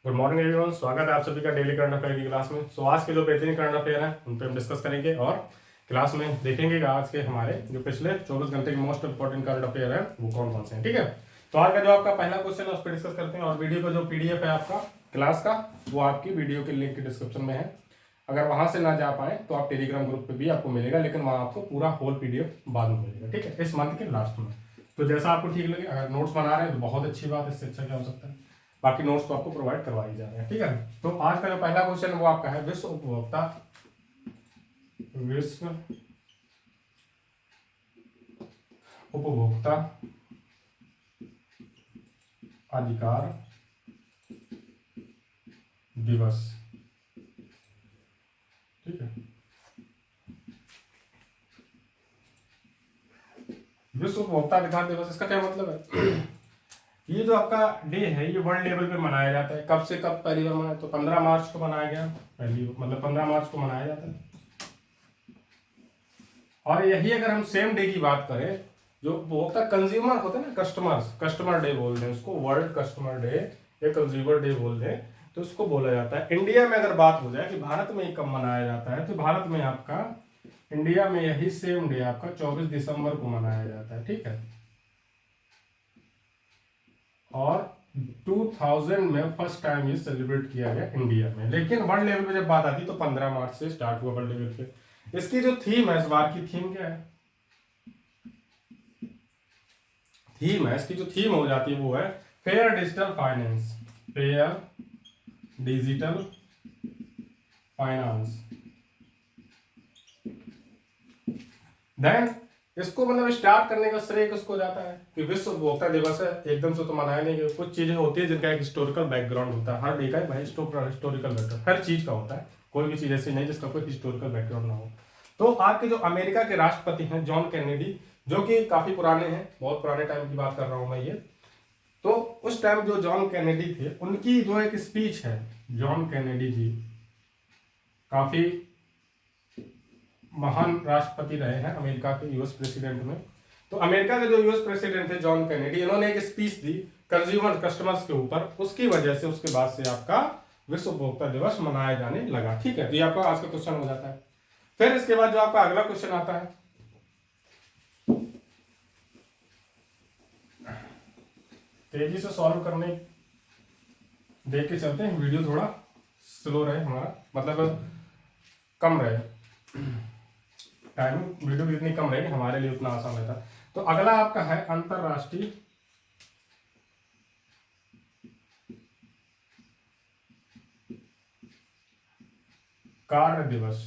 Good morning everyone, स्वागत है आप सभी का डेली करंट अफेयर की क्लास में। आज के जो बेहतरीन करंट अफेयर हैं उन पर हम डिस्कस करेंगे और क्लास में देखेंगे कि आज के हमारे जो पिछले 24 घंटे के मोस्ट इंपॉर्टेंट करंट अफेयर है वो कौन कौन से हैं। ठीक है, तो आज का जो आपका पहला क्वेश्चन है उस पर डिस्कस करते हैं और वीडियो का जो पीडीएफ है आपका क्लास का वो आपकी वीडियो के लिंक के डिस्क्रिप्शन में है। अगर वहां से ना जा पाए तो आप टेलीग्राम ग्रुप पे भी आपको मिलेगा, लेकिन वहां आपको पूरा होल पीडीएफ बाद में मिलेगा। ठीक है, इस मंथ के लास्ट में। तो जैसा आपको ठीक लगे, अगर नोट्स बना रहे हैं तो बहुत अच्छी बात है, इससे अच्छा क्या हो सकता है। बाकी नोट्स तो आपको प्रोवाइड करवा ही जा रहे हैं। ठीक है, तो आज का जो पहला क्वेश्चन है वो आपका है विश्व उपभोक्ता अधिकार दिवस। ठीक है, विश्व उपभोक्ता अधिकार दिवस, इसका क्या मतलब है? ये जो आपका डे है ये वर्ल्ड लेवल पे मनाया जाता है। कब से कब पहली बार मनाया? तो 15 मार्च को मनाया गया, पहली मतलब 15 मार्च को मनाया जाता है। और यही अगर हम सेम डे की बात करें, जो उपभोक्ता कंज्यूमर होते हैं ना, कस्टमर डे बोलते हैं उसको, वर्ल्ड कस्टमर डे या कंज्यूमर डे बोलते हैं, तो उसको बोला जाता है। इंडिया में अगर बात हो जाए कि भारत में कब मनाया जाता है, तो भारत में आपका इंडिया में यही सेम डे आपका 24 दिसंबर को मनाया जाता है। ठीक है, और 2000 में फर्स्ट टाइम ये सेलिब्रेट किया गया इंडिया में, लेकिन वर्ल्ड लेवल पे जब बात आती है तो 15 मार्च से स्टार्ट हुआ वर्ल्ड लेवल पे। इसकी जो थीम है, इस बार की थीम क्या है? थीम है इसकी जो थीम हो जाती है वो है fair digital finance. Fair digital finance. Then इसको मतलब स्टार्ट करने का श्रेय किसको जाता है कि विश्व उपभोक्ता दिवस है, एकदम से तो मनाया नहीं। कुछ चीजें होती है जिनका एक हिस्टोरिकल बैकग्राउंड होता है। हर डे का भाई हिस्टोरिकल बैकग्राउंड हर चीज का होता है, कोई भी चीज ऐसी नहीं जिसका कोई हिस्टोरिकल बैकग्राउंड ना हो। तो आपके जो अमेरिका के राष्ट्रपति हैं जॉन कैनेडी, जो कि काफी पुराने हैं, बहुत पुराने टाइम की बात कर रहा हूं मैं ये, तो उस टाइम जो जॉन कैनेडी थे उनकी जो एक स्पीच है, जॉन कैनेडी जी काफी महान राष्ट्रपति रहे हैं अमेरिका के, यूएस प्रेसिडेंट में। तो अमेरिका के जो यूएस प्रेसिडेंट थे जॉन कैनेडी, इन्होंने एक स्पीच दी कस्टमर्स के ऊपर, उसकी वजह से उसके बाद से आपका विश्व उपभोक्ता दिवस मनाया जाने लगा। ठीक है, तो ये आपका आज का क्वेश्चन हो जाता है। फिर इसके बाद जो आपका अगला क्वेश्चन आता है, तेजी से सॉल्व करने देख के चलते हैं, वीडियो थोड़ा स्लो रहे हमारा, मतलब कम रहे टाइम, वीडियो भी इतनी कम रहेगी हमारे लिए उतना आसान रहता। तो अगला आपका है अंतरराष्ट्रीय कार्य दिवस।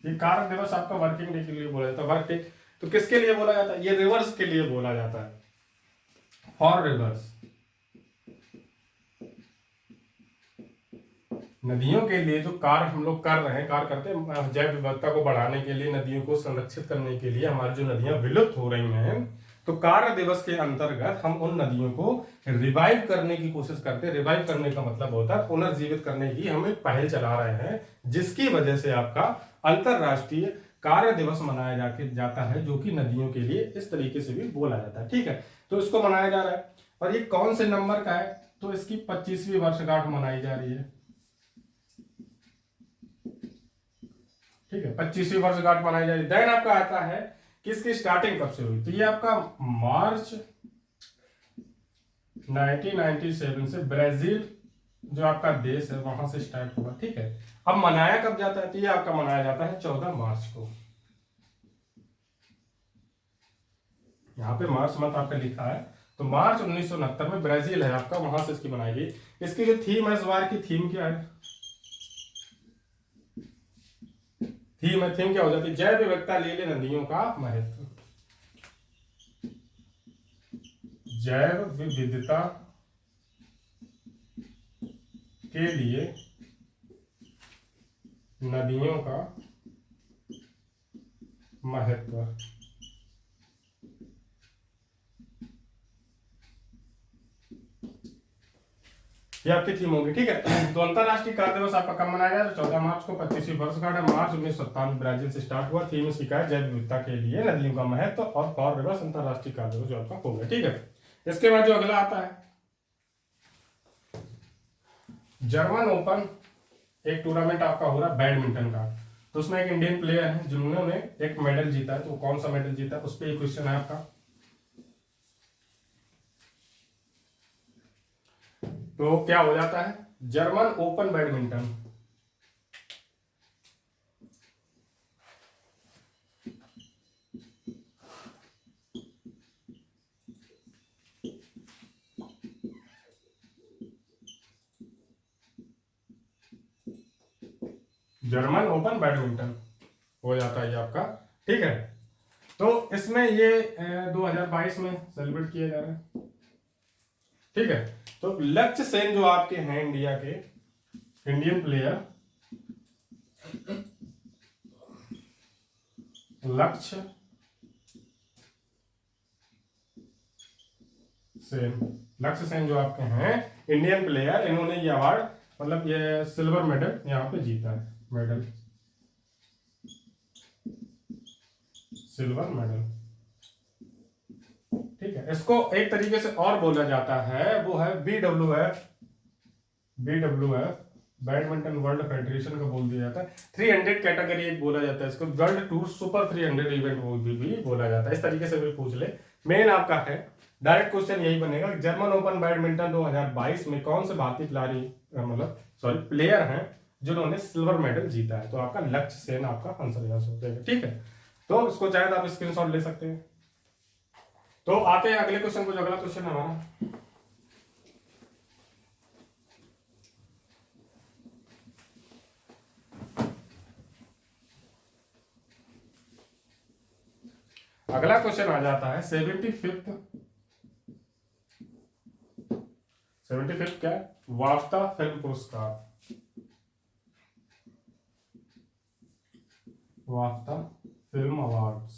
ये कार्य दिवस आपका वर्किंग डे के लिए बोला जाता है। वर्क डे तो किसके लिए बोला जाता है? ये रिवर्स के लिए बोला जाता है, फॉर रिवर्स, नदियों के लिए जो कार्य हम लोग कर रहे हैं, कार्य करते हैं जैव विविधता को बढ़ाने के लिए, नदियों को संरक्षित करने के लिए, हमारी जो नदियां विलुप्त हो रही हैं, तो कार्य दिवस के अंतर्गत हम उन नदियों को रिवाइव करने की कोशिश करते हैं। रिवाइव करने का मतलब होता है पुनर्जीवित करने की हम एक पहल चला रहे हैं, जिसकी वजह से आपका अंतरराष्ट्रीय कार्य दिवस मनाया जाता है, जो कि नदियों के लिए इस तरीके से भी बोला जाता है। ठीक है, तो इसको मनाया जा रहा है। और ये कौन से नंबर का है? तो इसकी 25वीं वर्षगांठ मनाई जा रही है। ठीक है, 25वीं वर्षगांठ मनाई जा रही है। देन आपका आता है कि इसकी स्टार्टिंग कब से हुई? तो ये आपका मार्च 1997 से ब्राजील जो आपका देश है वहां से स्टार्ट हुआ। ठीक है, अब मनाया कब जाता है? तो ये आपका मनाया जाता है 14 मार्च को। यहाँ पे मार्च मंथ आपका लिखा है, तो मार्च 1969 में ब्राजील है आपका, वहां से इसकी बनाई गई। इसकी जो थीम है, इस बार की थीम क्या है? थीम क्या हो जाती है? जैव विविधता ले ले नदियों का महत्व। जैव विविधता के लिए नदियों का महत्व। ये आपकी थीम होगी, ठीक है। तो अंतरराष्ट्रीय कार दिवस आपका कब मनाया जाए? 14 मार्च को। 25वीं वर्षगांठ है। मार्च 1997 ब्राजील से स्टार्ट हुआ। थीम इसकी का है जैव विविधता के लिए नदियों का महत्व और फॉर रिवर्स अंतरराष्ट्रीय कार दिवस जो आपका होगा, ठीक है। इसके बाद जो अगला आता है जर्मन ओपन, एक टूर्नामेंट आपका हो रहा है बैडमिंटन का। तो उसमें एक इंडियन प्लेयर है जिन्होंने एक मेडल जीता है। तो कौन सा मेडल जीता है उस पर एक क्वेश्चन है आपका। तो क्या हो जाता है German open badminton. German open badminton हो जाता है ये आपका, ठीक है। तो इसमें ये 2022 में सेलिब्रेट किया जा रहा है, ठीक है। तो लक्ष्य सेन जो आपके हैं इंडिया के इंडियन प्लेयर, लक्ष्य सेन जो आपके हैं इंडियन प्लेयर, इन्होंने ये अवार्ड मतलब ये सिल्वर मेडल यहाँ पे जीता है। मेडल सिल्वर मेडल, ठीक है। इसको एक तरीके से और बोला जाता है, वो है BWF बैडमिंटन वर्ल्ड फेडरेशन का बोल दिया जाता है। 300 कैटेगरी एक बोला जाता है इसको, वर्ल्ड टूर सुपर 300 इवेंट भी बोला जाता है। इस तरीके से भी पूछ ले, मेन आपका है डायरेक्ट क्वेश्चन यही बनेगा। जर्मन ओपन बैडमिंटन 2022 में कौन से भारतीय खिलाड़ी मतलब सॉरी प्लेयर हैं जिन्होंने सिल्वर मेडल जीता है? तो आपका लक्ष्य सेन आपका आंसर यहाँ से हो जाएगा, ठीक है। तो इसको चाहे तो आप स्क्रीनशॉट ले सकते हैं। तो आते हैं अगले क्वेश्चन को। जो अगला क्वेश्चन है हमारा, अगला क्वेश्चन आ जाता है 75th क्या है? वाफ्ता फिल्म पुरस्कार। वाफ्ता फिल्म अवार्ड्स,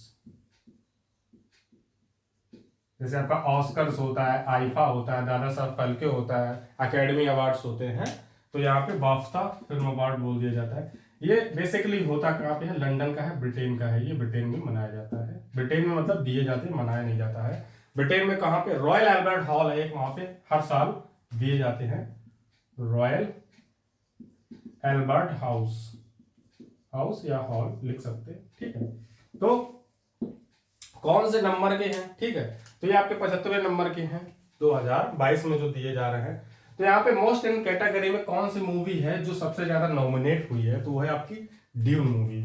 जैसे आपका ऑस्कर्स होता है, आईफा होता है, दादा साहब फाल्के होता है, एकेडमी अवार्ड्स होते हैं। तो यहाँ पे बाफ्ता फिल्म अवार्ड बोल दिया जाता है। ये बेसिकली होता कहाँ पे है? लंदन का है, ब्रिटेन का है। ये ब्रिटेन में मनाया जाता है। ब्रिटेन में मतलब दिए जाते हैं, मनाया नहीं जाता है। ब्रिटेन में कहाँ पे? रॉयल एल्बर्ट हॉल है एक, वहां पे हर साल दिए जाते हैं। रॉयल एल्बर्ट हाउस या हॉल लिख सकते हैं, ठीक है। तो कौन से नंबर के हैं, ठीक है। तो ये आपके 75वें नंबर के हैं 2022 में जो दिए जा रहे हैं। तो यहाँ पे मोस्ट इन कैटेगरी में कौन सी मूवी है जो सबसे ज्यादा नॉमिनेट हुई है? तो वो है आपकी dune movie.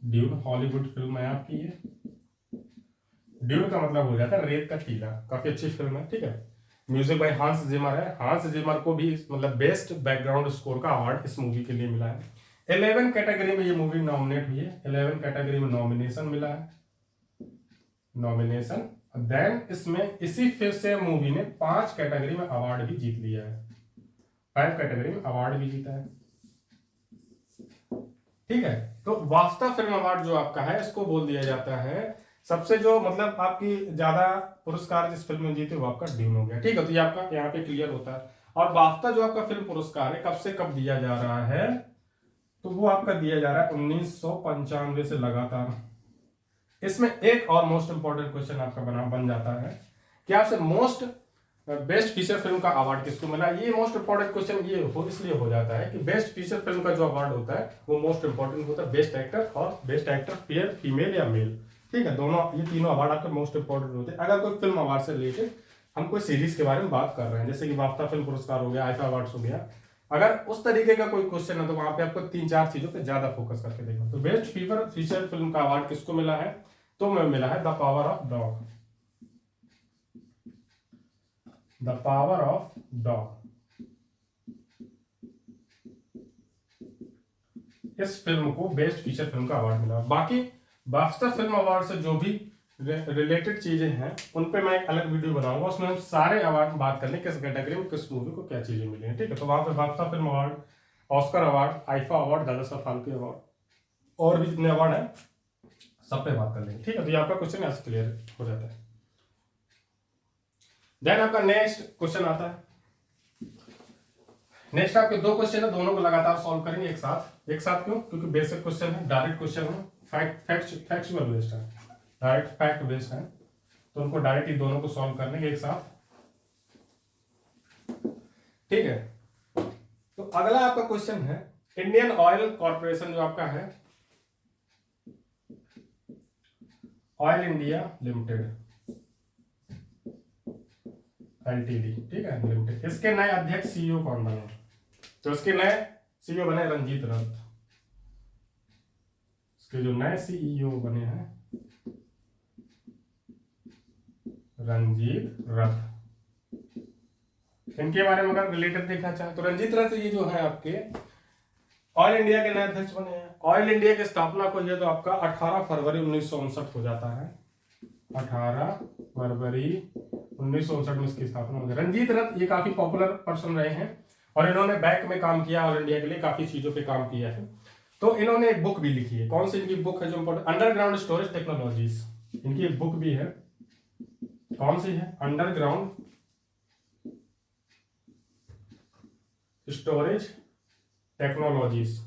Dune Hollywood film है आपकी ये। ड्यून का मतलब हो जाता है रेत का टीला। काफी अच्छी फिल्म है, ठीक है। म्यूजिक बाय हांस जिमर है। हांस जिमर को भी मतलब बेस्ट बैकग्राउंड स्कोर का अवार्ड इस मूवी के लिए मिला है। 11 कैटेगरी में ये मूवी नॉमिनेट हुई है। 11 कैटेगरी में नॉमिनेशन मिला है, नॉमिनेशन। देन इसमें इसी फिर से मूवी ने 5 कैटेगरी में अवार्ड भी जीत लिया है। 5 कैटेगरी में अवार्ड भी जीता है, ठीक है। तो वाफ्ता फिल्म अवार्ड जो आपका है इसको बोल दिया जाता है सबसे जो मतलब आपकी ज्यादा पुरस्कार जिस फिल्म में जीते वो आपका ड्यून हो गया, ठीक है। तो ये आपका यहाँ पे क्लियर होता है। और बाफ्ता जो आपका फिल्म पुरस्कार है कब से कब दिया जा रहा है? तो वो आपका दिया जा रहा है 1995 से लगातार। इसमें एक और मोस्ट इंपॉर्टेंट क्वेश्चन आपका बन जाता है कि आपसे मोस्ट बेस्ट फीचर फिल्म का अवार्ड किसको मिला? ये मोस्ट इंपॉर्टेंट क्वेश्चन ये इसलिए हो जाता है कि बेस्ट फीचर फिल्म का जो अवार्ड होता है वो मोस्ट इंपॉर्टेंट होता है। बेस्ट एक्टर और बेस्ट एक्टर पेयर फीमेल या मेल, ठीक है। दोनों ये तीनों अवार्ड आपके मोस्ट इंपॉर्टेंट होते हैं अगर कोई फिल्म अवार्ड से रिलेटेड हम कोई सीरीज के बारे में बात कर रहे हैं, जैसे कि बाफ्ता फिल्म पुरस्कार हो गया, आईफा अवार्ड्स हो गया। अगर उस तरीके का कोई क्वेश्चन है तो वहां पे आपको 3-4 चीजों पे ज्यादा फोकस करके देखना। तो बेस्ट फीचर फिल्म का अवार्ड किसको मिला है? तो मैं मिला है the power of dog. The power of dog, इस फिल्म को बेस्ट फीचर फिल्म का अवार्ड मिला। बाकी बाफ्ता फिल्म अवार्ड से जो भी रिलेटेड चीजें हैं उन पे मैं एक अलग वीडियो बनाऊंगा, उसमें हम सारे अवार्ड बात करने किस कैटेगरी में किस मूवी को क्या चीजें मिली हैं, ठीक है। तो वहां पे बाफ्ता film award, Oscar award, IIFA award, Dada Saheb Phalke award और भी जितने अवार्ड हैं सब पे बात कर लेंगे, ठीक है। तो ये आपका क्वेश्चन ऐसे क्लियर हो जाता है। देन आपका नेक्स्ट क्वेश्चन आता है नेक्स्ट आपके दो क्वेश्चन है, दोनों को लगातार सॉल्व करेंगे एक साथ। एक साथ क्यों? क्योंकि बेसिक क्वेश्चन है, डायरेक्ट क्वेश्चन है, फैक्चुअल बेस्ड है, डायरेक्ट फैक्ट बेस्ड है, तो उनको डायरेक्ट ही दोनों को सॉल्व करने के एक साथ। ठीक है, तो अगला आपका क्वेश्चन है इंडियन ऑयल कॉर्पोरेशन जो आपका है, ऑयल इंडिया लिमिटेड एलटीडी, ठीक है, लिमिटेड, इसके नए अध्यक्ष सीईओ कौन बने? तो इसके नए सीईओ बने रंजीत रथ। इसके जो नए सीईओ बने हैं रंजीत रथ। इनके बारे में अगर रिलेटेड देखना चाहें तो रंजीत रथ ये जो है आपके ऑयल इंडिया के नए अध्यक्ष बने हैं। ऑयल इंडिया की स्थापना को ये तो आपका 18 फरवरी 1959 हो जाता है, 18 फरवरी 1959 में इसकी स्थापना हुई। रंजीत रथ ये काफी पॉपुलर पर्सन रहे हैं और इन्होंने बैंक में काम किया, ऑयल इंडिया के लिए काफी चीजों पे काम किया है। तो इन्होंने एक बुक भी लिखी है, कौन सी इनकी बुक है जो इंपॉर्टेंट? अंडरग्राउंड स्टोरेज टेक्नोलॉजीज, इनकी एक बुक भी है। कौन सी है? अंडरग्राउंड स्टोरेज टेक्नोलॉजीज,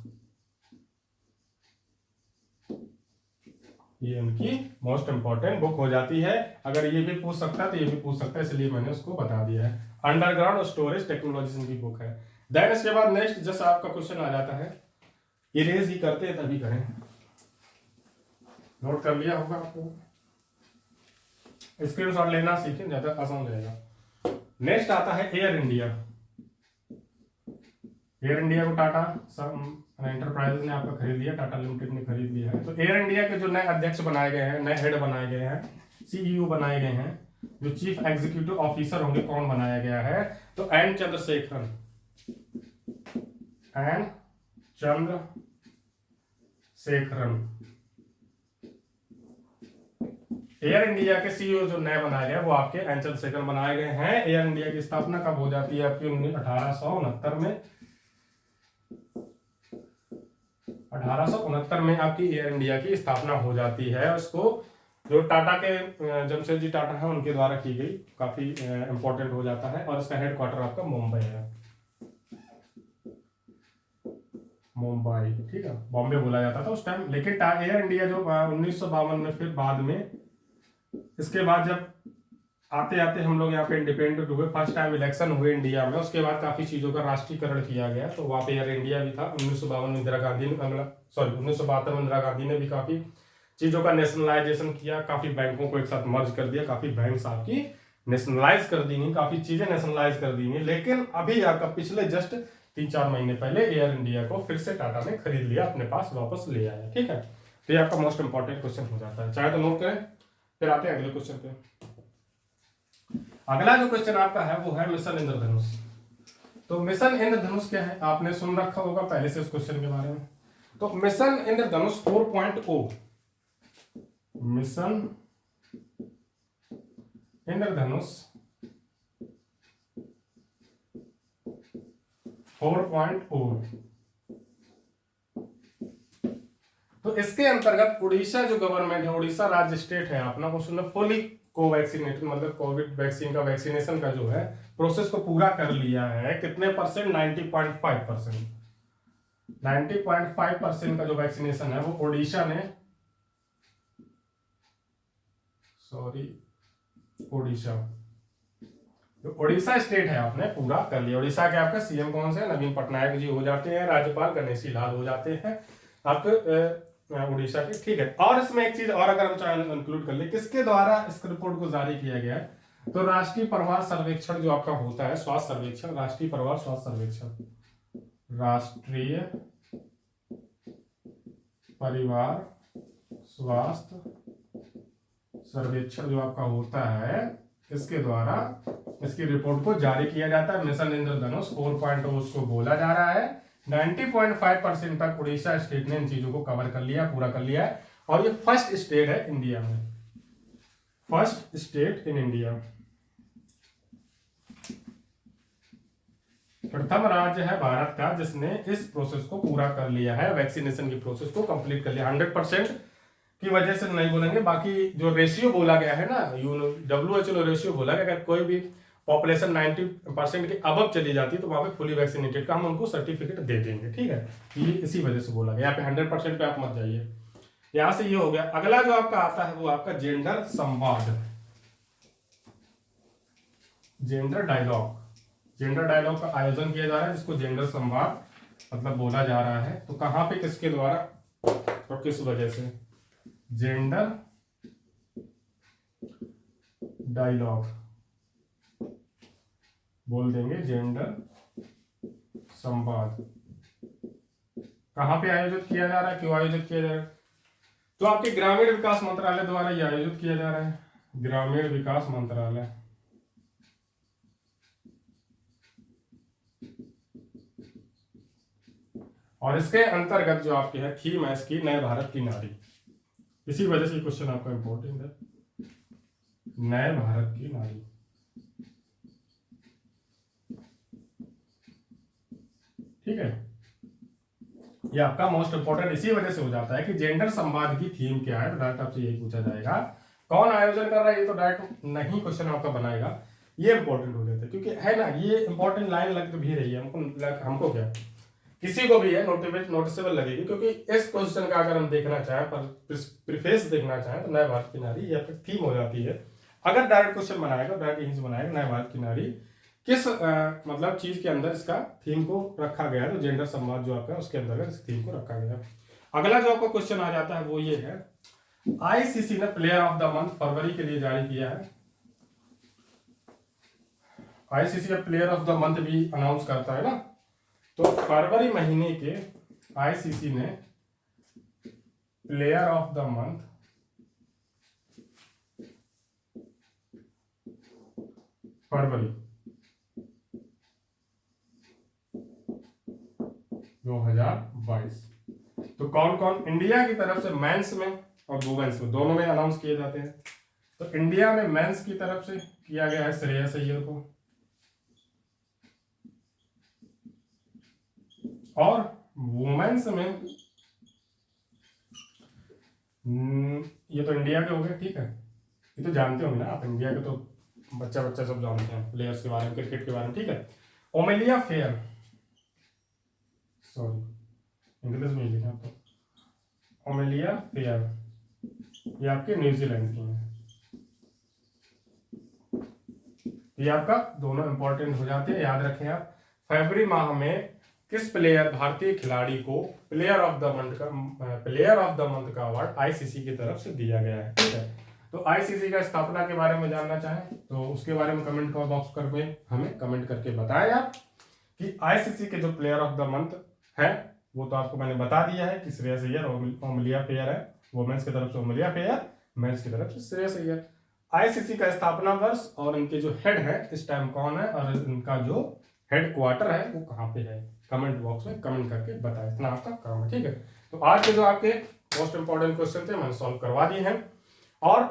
ये उनकी मोस्ट इंपॉर्टेंट बुक हो जाती है। अगर ये भी पूछ सकता है तो ये भी पूछ सकता है, इसलिए मैंने उसको बता दिया है। अंडरग्राउंड स्टोरेज टेक्नोलॉजीज इनकी बुक है। देन इसके बाद नेक्स्ट जैसे आपका क्वेश्चन आ जाता है, इरेज ही करते हैं तभी करें, नोट कर लिया होगा आपको, स्क्रीनशॉट लेना सीखें, ज्यादा आसान रहेगा। नेक्स्ट आता है एयर इंडिया। एयर इंडिया को टाटा एंटरप्राइजेज ने आपका खरीद लिया, टाटा लिमिटेड ने खरीद लिया है। तो एयर इंडिया के जो नए अध्यक्ष बनाए गए हैं, नए हेड बनाए गए हैं, सीईओ बनाए गए हैं, जो चीफ एग्जीक्यूटिव ऑफिसर होंगे, कौन बनाया गया है? तो N Chandrasekaran, N Chandrasekaran. Air India के सीईओ जो नए बनाए गए वो आपके एन चंद्रशेखरन बनाए गए हैं। एयर इंडिया की स्थापना कब हो जाती है? आपकी 1869 में, 1869 में आपकी एयर इंडिया की स्थापना हो जाती है। उसको जो टाटा के जमशेदजी टाटा है उनके द्वारा की गई, काफी इंपॉर्टेंट हो जाता है। और इसका हेडक्वार्टर आपका मुंबई है, मुंबई, ठीक है, बॉम्बे बोला जाता था उस टाइम। लेकिन एयर इंडिया जो 1952 में, फिर बाद में, इसके बाद जब आते आते हम लोग यहाँ पे इंडिपेंडेंट हुए, फर्स्ट टाइम इलेक्शन हुए इंडिया में, उसके बाद काफी चीजों का राष्ट्रीयकरण किया गया। तो वहाँ पे एयर इंडिया भी था। 1952 में इंदिरा गांधी ने, 1972 में इंदिरा गांधी ने भी काफी चीजों का नेशनलाइजेशन किया, काफी बैंकों को एक साथ मर्ज कर दिया, काफी बैंक आपकी नेशनलाइज कर दी गई, काफी चीजें नेशनलाइज कर दी गई। लेकिन अभी आपका पिछले जस्ट 3-4 महीने पहले एयर इंडिया को फिर से टाटा ने खरीद लिया, अपने पास वापस ले आया। ठीक है, तो ये आपका मोस्ट इंपॉर्टेंट क्वेश्चन हो जाता है, चाहे तो नोट करें। फिर आते हैं अगले क्वेश्चन पे। अगला जो क्वेश्चन आपका है वो है मिशन इंद्रधनुष। तो मिशन इंद्रधनुष क्या है? आपने सुन रखा होगा पहले से इस क्वेश्चन के बारे में। तो मिशन इंद्रधनुष 4.0, मिशन इंद्रधनुष 4.0, तो इसके अंतर्गत उड़ीसा जो गवर्नमेंट है, उड़ीसा राज्य स्टेट है अपना, उसने फुली कोवैक्सीनेटेड, मतलब कोविड वैक्सीन का वैक्सीनेशन का जो है प्रोसेस को पूरा कर लिया है। कितने परसेंट? 90.5%। 90.5% का जो वैक्सीनेशन है वो उड़ीसा ने, उड़ीसा, जो उड़ीसा स्टेट है आपने पूरा कर लिया। उड़ीसा के आपका सीएम कौन से? नवीन पटनायक जी हो जाते हैं, राज्यपाल गणेशी लाल हो जाते हैं आपके उड़ीसा के। ठीक है, और इसमें एक चीज और अगर हम चाहें इंक्लूड कर ले, किसके द्वारा इस रिपोर्ट को जारी किया गया है? तो राष्ट्रीय परिवार सर्वेक्षण जो आपका होता है, स्वास्थ्य सर्वेक्षण, राष्ट्रीय परिवार स्वास्थ्य सर्वेक्षण, राष्ट्रीय परिवार स्वास्थ्य सर्वेक्षण जो आपका होता है, इसके द्वारा इसकी रिपोर्ट को जारी किया जाता है। मिशन इंद्रधनुष 4.0 उसको बोला जा रहा है। 90.5% तक उड़ीसा स्टेट ने इन चीजों को कवर कर लिया, पूरा कर लिया है। और ये फर्स्ट स्टेट है इंडिया में, फर्स्ट स्टेट इन इंडिया, प्रथम राज्य है भारत का जिसने इस प्रोसेस को पूरा कर लिया है, वैक्सीनेशन की प्रोसेस को कंप्लीट कर लिया। 100% की वजह से नहीं बोलेंगे, बाकी जो रेशियो बोला गया है ना, WHO रेशियो बोला गया, अगर कोई भी पॉपुलेशन 90% के अबव चली जाती है तो वहां पे फुली वैक्सीनेटेड का हम उनको सर्टिफिकेट दे देंगे, ठीक है। ये इसी वजह से बोला गया, यहाँ पे 100% पे आप मत जाइए। यहां से ये हो गया। अगला जो आपका आता है वो आपका जेंडर संवाद, जेंडर डायलॉग। जेंडर डायलॉग का आयोजन किया जा रहा है जिसको जेंडर संवाद मतलब बोला जा रहा है। तो कहां पे किसके द्वारा और किस वजह से? जेंडर डायलॉग बोल देंगे, जेंडर संवाद कहां पे आयोजित किया जा रहा है, क्यों आयोजित किया जा रहा है? तो आपके ग्रामीण विकास मंत्रालय द्वारा यह आयोजित किया जा रहा है, ग्रामीण विकास मंत्रालय। और इसके अंतर्गत जो आपकी है थीम है इसकी नए भारत की नारी। इसी वजह से क्वेश्चन आपका इंपॉर्टेंट है, नए भारत की नारी। ठीक है, ये आपका मोस्ट इंपोर्टेंट इसी वजह से हो जाता है कि जेंडर संवाद की थीम क्या है। तो डायरेक्ट आपसे यही पूछा जाएगा कौन आयोजन कर रहा है, ये तो डायरेक्ट नहीं क्वेश्चन आपका बनाएगा। ये इंपॉर्टेंट हो जाता है क्योंकि है ना, ये इंपॉर्टेंट लाइन लग भी रही है हमको क्या किसी को भी है नोटिसेबल लगेगी, क्योंकि इस क्वेश्चन का अगर हम देखना चाहें पर प्रीफेस देखना चाहें तो नए भारत की नारी ये थीम हो जाती है। अगर डायरेक्ट क्वेश्चन बनाएगा डायरेक्ट यहीं से बनाएगा नए भारत की नारी किस मतलब चीज के अंदर इसका थीम को रखा गया है। तो जेंडर संवाद जो आपका उसके अंदर इस थीम को रखा गया है। अगला जो आपका क्वेश्चन आ जाता है वो ये है, आईसीसी ने प्लेयर ऑफ द मंथ फरवरी के लिए जारी किया है। ICC player of the month भी अनाउंस करता है ना, तो फरवरी महीने के आईसीसी ने प्लेयर ऑफ द मंथ फरवरी 2022 तो कौन कौन इंडिया की तरफ से मेंस में और वुमेन्स में दोनों में अनाउंस किए जाते हैं। तो इंडिया में मेंस की तरफ से किया गया है श्रेयस अय्यर को, और वुमेन्स में ये तो इंडिया के हो गए, ठीक है, ये तो जानते होंगे ना आप, इंडिया के तो बच्चा सब जानते हैं प्लेयर्स के बारे में, क्रिकेट के बारे में, ठीक है। ओमेलिया फेयर, सॉरी इंग्लिश में ही लिखा तो, ओमेलिया फेयर ये आपके न्यूजीलैंड की हैं। ये आपका दोनों इंपॉर्टेंट हो जाते हैं, याद रखें आप। फरवरी माह में किस प्लेयर भारतीय खिलाड़ी को प्लेयर ऑफ द मंथ का अवार्ड आईसीसी की तरफ से दिया गया है, ठीक है। तो आईसीसी का स्थापना के बारे में जानना चाहें तो उसके बारे में कमेंट बॉक्स करके हमें कमेंट करके बताएं आप कि आईसीसी के जो प्लेयर ऑफ द मंथ है वो तो आपको मैंने बता दिया है कि श्रेयस अय्यर ओमेलिया फेयर है, वुमेन्स की तरफ से ओमेलिया फेयर, मेंस की तरफ से श्रेयस अय्यर। आईसीसी का स्थापना वर्ष और इनके जो हेड है इस टाइम कौन है और इनका जो हेड क्वार्टर है वो कहाँ पे है, कमेंट बॉक्स में कमेंट करके बताएं, इतना आपका काम है, ठीक है। तो आज के जो आपके मोस्ट इंपॉर्टेंट क्वेश्चन थे मैंने सॉल्व करवा दिए हैं। और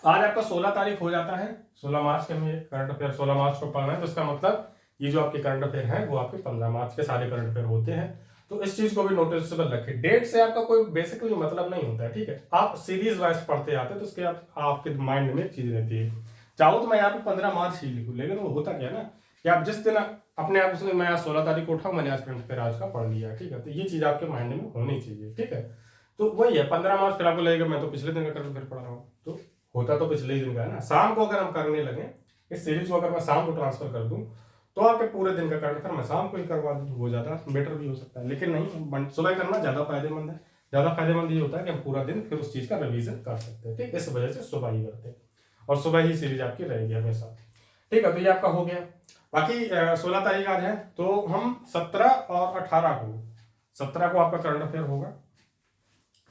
आज आपका 16 तारीख हो जाता है, 16 मार्च के हमें करंट अफेयर 16 मार्च को पढ़ना है। तो इसका मतलब ये जो आपके करंट अफेयर हैं वो आपके 15 मार्च के सारे करंट अफेयर होते हैं। तो इस चीज को भी नोटिसेबल रखें, डेट से आपका कोई बेसिकली मतलब नहीं होता है, ठीक है। आप सीरीज वाइज पढ़ते आते हैं तो उसके आपके माइंड में एक चीज रहती है। चाहो तो मैं यहाँ पे 15 मार्च ही लिखूं, लेकिन वो होता क्या है ना कि आप जिस दिन अपने आप से मैं 16 तारीख को उठाऊं मैंने आज करंट अफेयर आज का पढ़ लिया, ठीक है। तो ये चीज आपके माइंड में होनी चाहिए, ठीक है। तो वही है 15 मार्च फिर आपको लगेगा मैं तो पिछले दिन का करंट अफेयर पढ़ रहा हूँ, तो होता तो पिछले ही दिन का है ना। शाम को अगर हम करने लगे इस सीरीज को अगर मैं शाम को ट्रांसफर कर दूं तो आपके पूरे दिन का करंट अफेयर मैं शाम को ही करवा दूं, वो ज्यादा बेटर भी हो सकता है। लेकिन नहीं, सुबह करना ज्यादा फायदेमंद है। ज्यादा फायदेमंद ये होता है कि हम पूरा दिन फिर उस चीज का रिवीजन कर सकते हैं, ठीक। इस वजह से सुबह ही करते हैं और सुबह ही सीरीज आपकी रहेगी हमेशा, ठीक है। तो ये आपका हो गया। बाकी 16 तारीख आज है तो हम 17 और 18 को 17 को आपका करंट अफेयर होगा,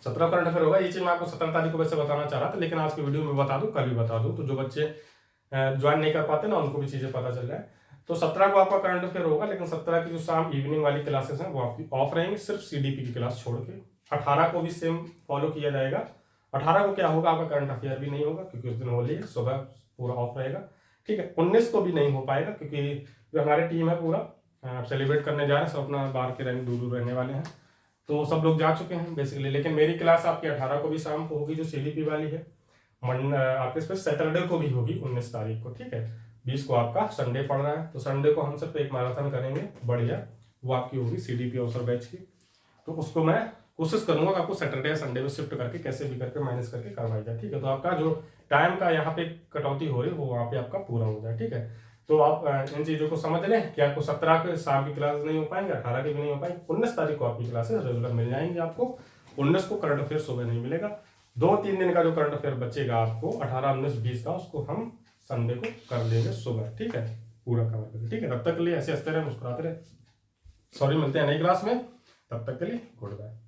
17 करंट अफेयर होगा। ये चीज मैं आपको 17 तारीख को वैसे बताना चाह रहा था लेकिन आज की वीडियो में बता दूं, कल भी बता दूं, तो जो बच्चे ज्वाइन नहीं कर पाते ना उनको भी चीजें पता चल जाए। तो 17 को आपका करंट अफेयर होगा, लेकिन 17 की जो शाम इवनिंग वाली क्लासेस हैं वो आपकी ऑफ रहेंगी, सिर्फ सीडीपी की क्लास छोड़ के। 18 को भी सेम फॉलो किया जाएगा। 18 को क्या होगा, आपका करंट अफेयर भी नहीं होगा क्योंकि उस दिन होली है, सुबह पूरा ऑफ रहेगा, ठीक है। 19 को भी नहीं हो पाएगा क्योंकि जो हमारी टीम है पूरा सेलिब्रेट करने जा रहे हैं, सब अपना बाहर के दूर रहने वाले हैं, तो सब लोग जा चुके हैं बेसिकली। लेकिन मेरी क्लास आपकी 18 को भी शाम को होगी जो सीडीपी वाली है, आपके इस पर सैटरडे को भी होगी 19 तारीख को, ठीक है। 20 को आपका संडे पड़ रहा है, तो संडे को हम सिर्फ एक मैराथन करेंगे बढ़िया, वो आपकी होगी CDP ऑफिसर बैच की। तो उसको मैं कोशिश करूंगा कि आपको सैटरडे या संडे में शिफ्ट करके कैसे भी करके मैनेज करके करवाई जाए, ठीक है। तो आपका जो टाइम का यहाँ पे कटौती हो रही है वो वहाँ पे आपका पूरा हो जाए, ठीक है। तो आप इन चीज़ों को समझ लें कि आपको 17 के शाम की क्लास नहीं हो पाएंगे, 18 की भी नहीं हो पाएंगे, 19 तारीख को आपकी क्लासेस रेगुलर मिल जाएंगी आपको। 19 को करंट अफेयर सुबह नहीं मिलेगा, 2-3 दिन का जो करंट अफेयर बचेगा आपको 18, 19, 20 का, उसको हम संडे को कर देंगे सुबह, ठीक है, पूरा कवर करके, ठीक है। तब तक के लिए ऐसे हंसते रहे, मुस्कुराते रहे। सॉरी, मिलते हैं नई क्लास में, तब तक के लिए गुड बाय।